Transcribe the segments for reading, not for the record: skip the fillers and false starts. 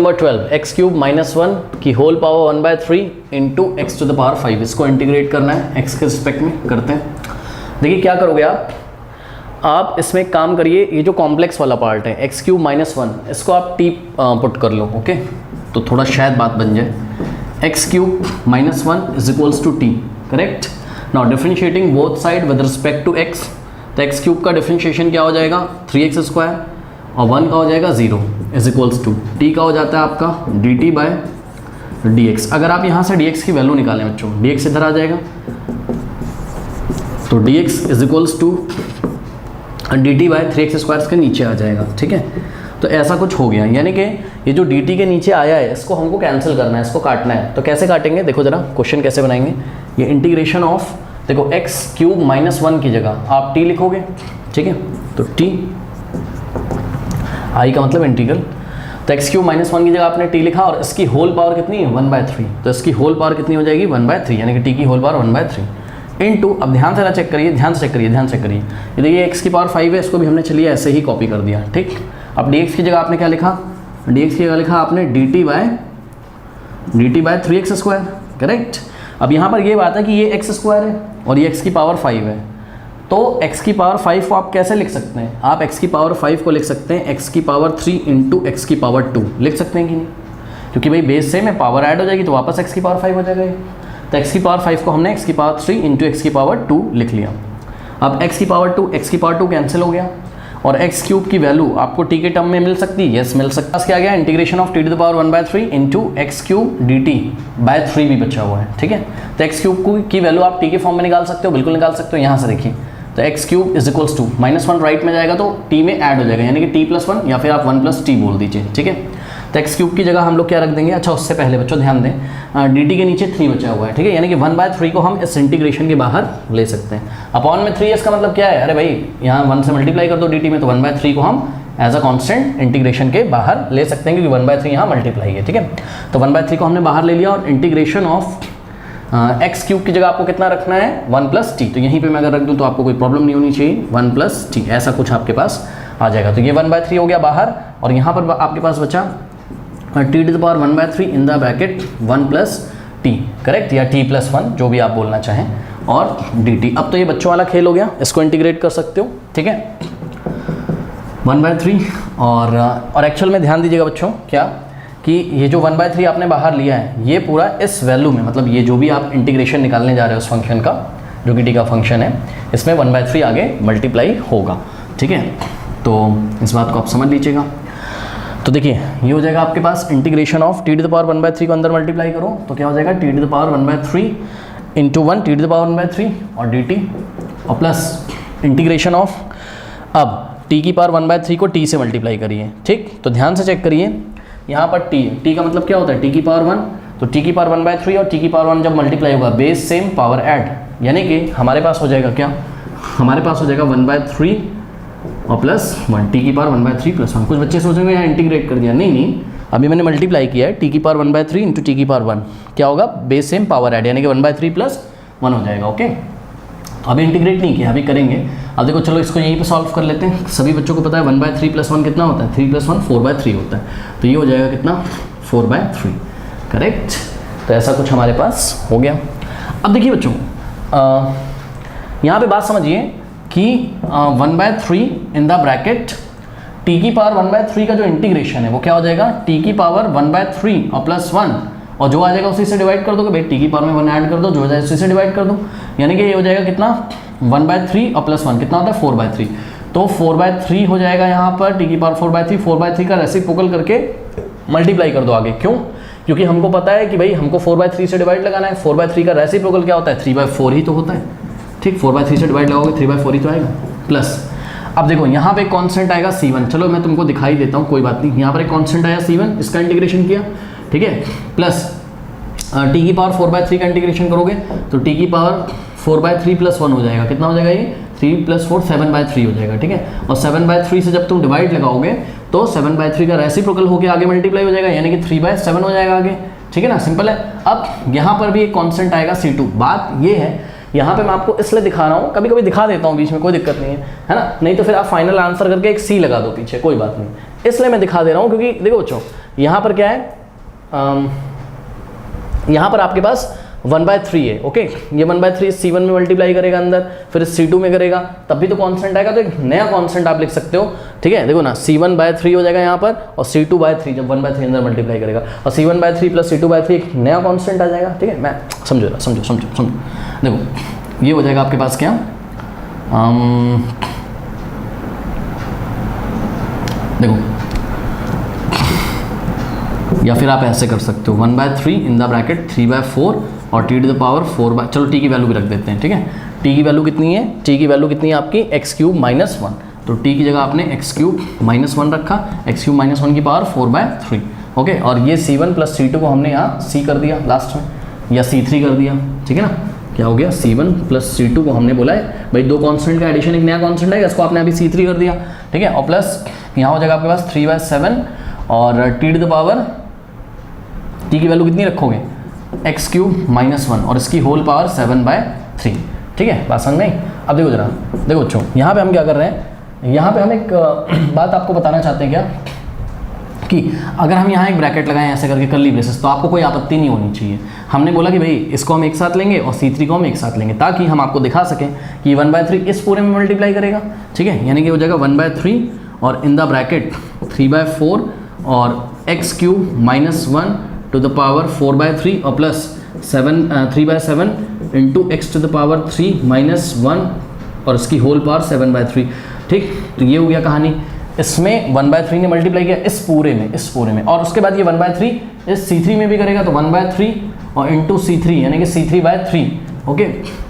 Number 12 x cube minus 1 की whole power 1/3 into x to the power 5, इसको integrate करना है एक्स के रिस्पेक्ट में। करते हैं। देखिए क्या करोगे आप इसमें एक काम करिए, ये जो कॉम्प्लेक्स वाला पार्ट है एक्स क्यूब माइनस 1, इसको आप टी पुट कर लो। ओके, तो थोड़ा शायद बात बन जाए। X cube minus 1 is equals to t, correct. Now differentiating both side with respect to x, तो एक्स क्यूब का डिफरेंशिएशन क्या हो जाएगा 3x² और 1 का हो जाएगा 0 इज इक्वल्स टू टी का हो जाता है आपका dt बाय dx। अगर आप यहाँ से dx की वैल्यू निकालें बच्चों, dx इधर आ जाएगा, तो dx is equals to dt by 3x² के नीचे आ जाएगा। ठीक है, तो ऐसा कुछ हो गया, यानी कि ये जो dt के नीचे आया है इसको हमको कैंसिल करना है, इसको काटना है। तो कैसे काटेंगे देखो जरा, क्वेश्चन कैसे बनाएंगे। ये इंटीग्रेशन ऑफ, देखो एक्स क्यूब माइनस 1 की जगह आप t लिखोगे। ठीक है, तो t i का मतलब इंटीग्रल, तो एक्स क्यूब माइनस 1 की जगह आपने t लिखा और इसकी होल पावर कितनी है 1/3, तो इसकी होल पावर कितनी हो जाएगी 1/3, यानी कि t की होल पावर 1/3 इंटू, अब ध्यान से ना चेक करिए, ध्यान से चेक करिए, ध्यान से करिए। ये देखिए एक्स की पावर 5 है, इसको भी हमने चलिए ऐसे ही कॉपी कर दिया। ठीक, अब dx की जगह आपने क्या लिखा, dx की जगह लिखा आपने dt बाय 3x², करेक्ट। अब यहाँ पर ये बात है कि ये x² है और ये x की पावर 5 है, तो x की पावर 5 को आप कैसे लिख सकते हैं, आप x की पावर 5 को लिख सकते हैं x की पावर 3 इंटू एक्स की पावर 2 लिख सकते हैं कि नहीं, क्योंकि भाई बेस सेम है, पावर ऐड हो जाएगी तो वापस x की पावर 5 हो जाएगा ये। तो x की पावर 5 को हमने x की पावर 3 इंटू एक्स की पावर 2 लिख लिया। अब x की पावर 2 कैंसिल हो गया और x क्यूब की वैल्यू आपको t के टर्म में मिल सकती है, यस मिल सकता है। क्या गया, integration of t to the power 1/3 into x cube dt by 3 भी बचा हुआ है। ठीक है, तो x क्यूब की वैल्यू आप t के फॉर्म में निकाल सकते हो, बिल्कुल निकाल सकते हो। यहाँ से देखिए, तो x cube is equals to -1 right में जाएगा तो t में ऐड हो जाएगा, यानी कि t+1 या फिर आप 1+t बोल दीजिए। ठीक है, तो एक्स क्यूब की जगह हम लोग क्या रख देंगे, अच्छा उससे पहले बच्चों ध्यान दें, dt के नीचे 3 बचा हुआ है। ठीक है, यानी कि 1/3 को हम इस इंटीग्रेशन के बाहर ले सकते हैं। अपॉन में 3 इसका मतलब क्या है, अरे भाई यहाँ 1 से मल्टीप्लाई कर दो dt में, तो 1/3 को हम एज अ कांस्टेंट इंटीग्रेशन के बाहर ले सकते हैं, क्योंकि 1/3 यहाँ मल्टीप्लाई है। ठीक है, तो 1/3 को हमने बाहर ले लिया और इंटीग्रेशन ऑफ एक्स क्यूब की जगह आपको कितना रखना है 1+t, तो यहीं पे मैं अगर रख दूँ तो आपको कोई प्रॉब्लम नहीं होनी चाहिए, 1+t ऐसा कुछ आपके पास आ जाएगा। तो ये 1/3 हो गया बाहर और यहाँ पर आपके पास बचा t to the power 1/3 in the bracket 1+t, correct, या t+1 जो भी आप बोलना चाहें, और dt। अब तो ये बच्चों वाला खेल हो गया, इसको इंटीग्रेट कर सकते हो। ठीक है, 1/3 और एक्चुअल में ध्यान दीजिएगा बच्चों क्या कि ये जो 1/3 आपने बाहर लिया है ये पूरा इस वैल्यू में, मतलब ये जो भी आप इंटीग्रेशन निकालने जा रहे हो उस फंक्शन का जो कि t का फंक्शन है, इसमें 1/3 आगे मल्टीप्लाई होगा। ठीक है, तो इस बात को आप समझ लीजिएगा। तो देखिए ये हो जाएगा आपके पास integration of t to the power 1/3 को अंदर मल्टीप्लाई करो तो क्या हो जाएगा t to the power 1/3 into 1 t to the power 1/3 और dt और प्लस इंटीग्रेशन ऑफ, अब t की पावर 1/3 को t से मल्टीप्लाई करिए। ठीक, तो ध्यान से चेक करिए, यहाँ पर t का मतलब क्या होता है t की पावर 1, तो t की पावर 1/3 और t की पावर 1 जब मल्टीप्लाई होगा बेस सेम पावर ऐड, यानी कि हमारे पास हो जाएगा क्या, हमारे पास हो जाएगा 1/3 और प्लस 1 t की पावर 1/3 प्लस 1। कुछ बच्चे सोचेंगे यहाँ इंटीग्रेट कर दिया, नहीं, अभी मैंने मल्टीप्लाई किया है, t की पावर 1/3 इंटू t की पावर 1 क्या होगा बेस सेम पावर ऐड, यानी कि 1/3 प्लस 1 हो जाएगा। ओके, तो अभी इंटीग्रेट नहीं किया, अभी करेंगे। अब देखो चलो इसको यहीं पे सॉल्व कर लेते हैं। सभी बच्चों को पता है 1/3 प्लस 1 कितना होता है, 3 + 1 4/3 होता है, तो ये हो जाएगा कितना 4/3, करेक्ट। तो ऐसा कुछ हमारे पास हो गया। अब देखिए बच्चों यहाँ पे बात समझिए कि 1/3 इन द ब्रैकेट t की पावर 1/3 का जो इंटीग्रेशन है वो क्या हो जाएगा t की पावर 1/3 और प्लस 1, और जो आ जाएगा उसी से डिवाइड कर दोगे भाई, t की पावर में 1 ऐड कर दो, जो हो जाएगा उसी से डिवाइड कर दो, यानी कि ये हो जाएगा कितना 1/3 और प्लस 1 कितना होता है 4/3, तो 4/3 हो जाएगा यहाँ पर t की पावर 4/3 का रेसिप्रोकल करके मल्टीप्लाई कर दो आगे। क्यों, क्योंकि हमको पता है कि भाई हमको 4/3 से डिवाइड लगाना है, 4/3 का रेसिप्रोकल क्या होता है 3/4 ही तो होता है। ठीक, 4/3 से डिवाइड लगाओगे 3/4 ही तो आएगा, प्लस अब देखो यहाँ पे कांस्टेंट आएगा c1, चलो मैं तुमको दिखाई देता हूँ कोई बात नहीं, यहाँ पर एक कांस्टेंट आया c1, इसका इंटीग्रेशन किया, ठीक है, प्लस t की पावर 4/3 का इंटीग्रेशन करोगे तो t की पावर 4/3 प्लस 1 हो जाएगा, कितना हो जाएगा ये 3 + 4 7/3 हो जाएगा। ठीक है, और 7/3 से जब तुम डिवाइड लगाओगे तो 7/3 का रेसिप्रोकल होकर आगे मल्टीप्लाई हो जाएगा, यानी कि 3/7 हो जाएगा आगे। ठीक है ना, सिंपल है। अब यहाँ पर भी एक कांस्टेंट आएगा c2। बात ये है यहाँ पे मैं आपको इसलिए दिखा रहा हूँ, कभी कभी दिखा देता हूँ बीच में, कोई दिक्कत नहीं है, है ना, नहीं तो फिर आप फाइनल आंसर करके एक सी लगा दो पीछे, कोई बात नहीं, इसलिए मैं दिखा दे रहा हूँ, क्योंकि देखो बच्चों यहाँ पर क्या है, यहाँ पर आपके पास 1/3 है, ओके। ये 1/3 C1 में मल्टीप्लाई करेगा अंदर, फिर C2 में करेगा, तब भी तो कांस्टेंट आएगा, तो एक नया कांस्टेंट आप लिख सकते हो, ठीक है। देखो ना, C1/3 हो जाएगा यहाँ पर, और C2/3 जब 1/3 अंदर मल्टीप्लाई करेगा, और C1/3 प्लस C2/3 एक नया कांस्टेंट आ जाएगा, ठीक है। मैं समझो समझो समझो समझो, देखो ये हो जाएगा आपके पास क्या, देखो, या फिर आप ऐसे कर सकते हो 1/3 इन द ब्रैकेट 3/4 और t टू द पावर 4, चलो t की वैल्यू भी रख देते हैं, ठीक है। t की वैल्यू कितनी है, t की वैल्यू कितनी है आपकी x³ - 1, तो t की जगह आपने x³ - 1 रखा, x³ - 1 की पावर 4/3, ओके। और ये C1 प्लस C2 को हमने यहाँ C कर दिया लास्ट में, या C3 कर दिया, ठीक है ना। क्या हो गया, C1 प्लस C2 को हमने बोला है भाई दो कांस्टेंट का एडिशन, एक नया कांस्टेंट है, इसको आपने अभी C3 कर दिया, ठीक है। और प्लस यहाँ हो जाएगा आपके पास 3/7 और t to the power, t की वैल्यू कितनी रखोगे, x³ - 1 और इसकी होल पावर 7/3, ठीक है। बात समझ में। अब देखो जरा, देखो बच्चों यहाँ पे हम क्या कर रहे हैं, यहाँ पे हम एक बात आपको बताना चाहते हैं क्या, कि अगर हम यहाँ एक ब्रैकेट लगाएं ऐसे करके कर्ली ब्रेसेस, तो आपको कोई आपत्ति नहीं होनी चाहिए। हमने बोला कि भाई इसको हम एक साथ लेंगे और C3 को हम एक साथ लेंगे, ताकि हम आपको दिखा सकें कि 1/3 इस पूरे में मल्टीप्लाई करेगा, ठीक है। यानी कि हो जाएगा 1/3 और इन द ब्रैकेट 3/4 और x³ - 1 टू द पावर 4/3 और plus 3/7 into x to the power 3 - 1 और इसकी होल पावर 7/3, ठीक। तो ये हो गया कहानी। इसमें 1/3 ने मल्टीप्लाई किया इस पूरे में, और उसके बाद ये 1/3 इस C3 में भी करेगा, तो 1/3 और इंटू C3 यानी कि C3/3, ओके।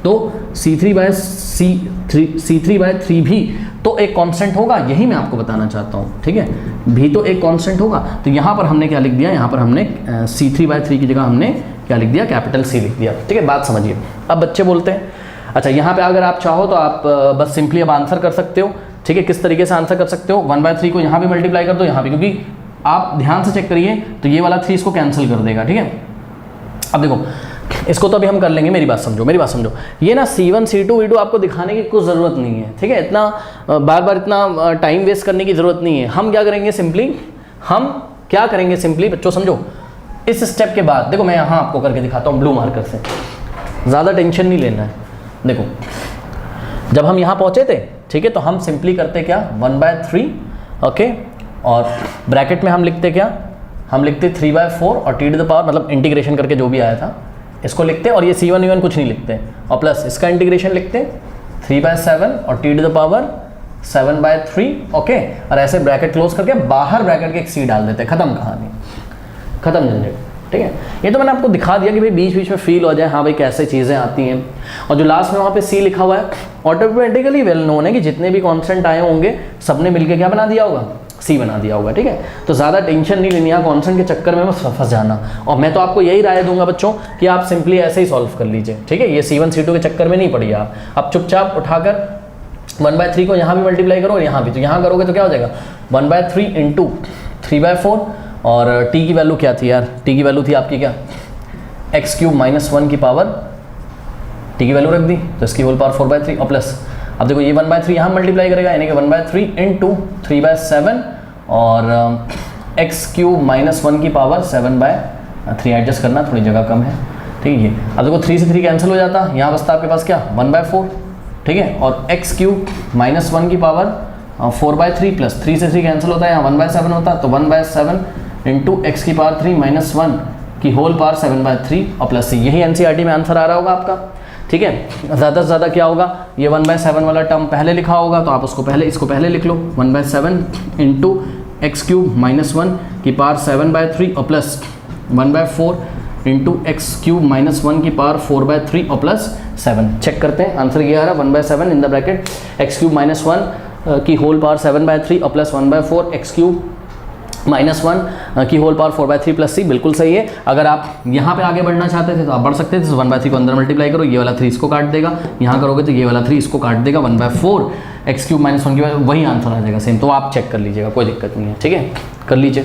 तो C3/3 भी तो एक कांस्टेंट होगा, यही मैं आपको बताना चाहता हूँ, ठीक है। भी तो एक कांस्टेंट होगा, तो यहाँ पर हमने क्या लिख दिया, यहाँ पर हमने C3/3 की जगह हमने क्या लिख दिया, कैपिटल C लिख दिया, ठीक है। बात समझिए। अब बच्चे बोलते हैं, अच्छा यहाँ पे अगर आप चाहो तो आप बस सिंपली अब आंसर कर सकते हो, ठीक है। किस तरीके से आंसर कर सकते हो, 1/3 को यहाँ भी मल्टीप्लाई कर दो, यहाँ भी, क्योंकि आप ध्यान से चेक करिए तो ये वाला 3 इसको कैंसिल कर देगा, ठीक है। अब देखो इसको तो अभी हम कर लेंगे, मेरी बात समझो, ये ना C1 C2 V2 आपको दिखाने की कुछ ज़रूरत नहीं है, ठीक है। इतना बार बार इतना टाइम वेस्ट करने की ज़रूरत नहीं है। हम क्या करेंगे सिंपली, बच्चों समझो, इस स्टेप के बाद देखो मैं यहाँ आपको करके दिखाता हूँ ब्लू मार्कर से, ज़्यादा टेंशन नहीं लेना है। देखो जब हम यहाँ पहुँचे थे, ठीक है, तो हम सिंपली करते क्या, 1/3, ओके, और ब्रैकेट में हम लिखते क्या, हम लिखते 3/4 और t टू द पावर, मतलब इंटीग्रेशन करके जो भी आया था इसको लिखते, और ये C1 V1 कुछ नहीं लिखते, और प्लस इसका इंटीग्रेशन लिखते 3/7 और t to the power 7/3, okay. और ऐसे ब्रैकेट क्लोज करके बाहर ब्रैकेट के एक C डाल देते, खत्म कहानी, खत्म झंझट, ठीक है। ये तो मैंने आपको दिखा दिया कि भाई बीच बीच में फील हो जाए, हाँ भाई कैसे चीज़ें आती हैं। और जो लास्ट में वहाँ पे C लिखा हुआ है, ऑटोमेटिकली वेल नोन है कि जितने भी कॉन्स्टेंट आए होंगे सबने मिलकर क्या बना दिया होगा, C बना दिया होगा, ठीक है। तो ज़्यादा टेंशन नहीं लेनी है कॉन्स्टेंट के चक्कर में फंस जाना। और मैं तो आपको यही राय दूंगा बच्चों कि आप सिंपली ऐसे ही सॉल्व कर लीजिए, ठीक है। ये C1 C2 के चक्कर में नहीं पड़िए आप चुपचाप उठाकर 1/3 को यहाँ भी मल्टीप्लाई करो और यहाँ भी, तो यहाँ करोगे तो क्या हो जाएगा, 1/3 इंटू 3/4 और t की वैल्यू क्या थी यार, t की वैल्यू थी आपकी क्या, x³ - 1 की पावर, t की वैल्यू रख दी, तो इसकी होल पावर 4/3 और प्लस, अब देखो ये 1/3 यहाँ मल्टीप्लाई करेगा, यानी कि 1/3 इंटू 3/7 और x³ - 1 की पावर 7/3, एडजस्ट करना, थोड़ी जगह कम है, ठीक है। अब देखो 3 से 3 कैंसिल हो जाता, यहाँ बचता आपके पास क्या, 1/4, ठीक है। और x³ - 1 की पावर 4/3 प्लस 3 से 3 कैंसिल होता है, यहाँ 1/7 होता, तो 1/7 इंटू x की पावर 3 - 1 की होल पावर 7/3 और प्लस यही NCERT में आंसर आ रहा होगा आपका, ठीक है। ज़्यादा से ज़्यादा क्या होगा, ये 1/7 वाला टर्म पहले लिखा होगा, तो आप इसको पहले लिख लो, 1/7 इंटू x³ - 1 की पावर 7/3 और प्लस 1/4 इंटू x³ - 1 की पावर 4/3 और प्लस 7। चेक करते हैं आंसर ये आ रहा है 1/7 इन द ब्रैकेट x³ - 1 की होल पावर 7/3 और प्लस 1/4 x³ - 1 की होल पावर 4/3 प्लस C, बिल्कुल सही है। अगर आप यहाँ पे आगे बढ़ना चाहते थे तो आप बढ़ सकते थे, 1/3 को अंदर मल्टीप्लाई करो, ये वाला 3 इसको काट देगा, यहाँ करोगे तो ये वाला 3 इसको काट देगा, 1/4 x³ - 1 की वही आंसर आ जाएगा सेम। तो आप चेक कर लीजिएगा, कोई दिक्कत नहीं है, ठीक है, कर लीजिए।